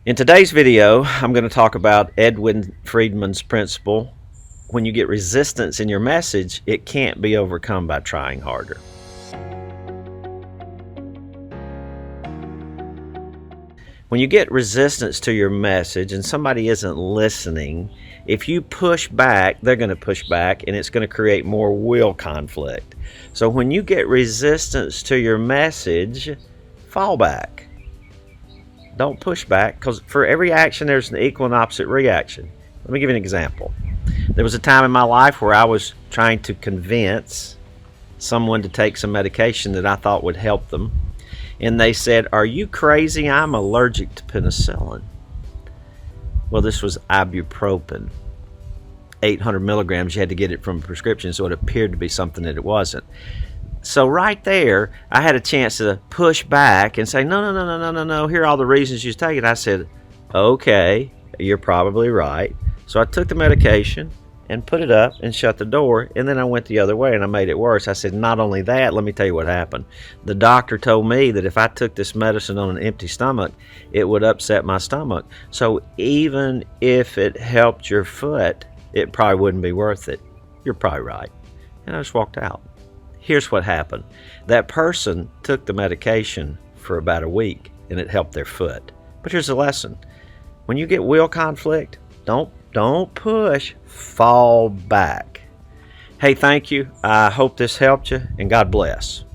In today's video, I'm going to talk about Edwin Friedman's principle. When you get resistance in your message, it can't be overcome by trying harder. When you get resistance to your message and somebody isn't listening, if you push back, they're going to push back, and it's going to create more will conflict. So when you get resistance to your message, fall back. Don't push back, because for every action there's an equal and opposite reaction. Let me give you an example. There was a time in my life where I was trying to convince someone to take some medication that I thought would help them, and they said, "Are you crazy? I'm allergic to penicillin." Well, this was ibuprofen, 800 milligrams. You had to get it from a prescription, so it appeared to be something that it wasn't. So right there, I had a chance to push back and say, no, here are all the reasons you take it. I said, okay, you're probably right. So I took the medication and put it up and shut the door, and then I went the other way and I made it worse. I said, not only that, let me tell you what happened. The doctor told me that if I took this medicine on an empty stomach, it would upset my stomach. So even if it helped your foot, it probably wouldn't be worth it. You're probably right. And I just walked out. Here's what happened. That person took the medication for about a week and it helped their foot. But here's the lesson. When you get will conflict, don't push, fall back. Hey, thank you. I hope this helped you, and God bless.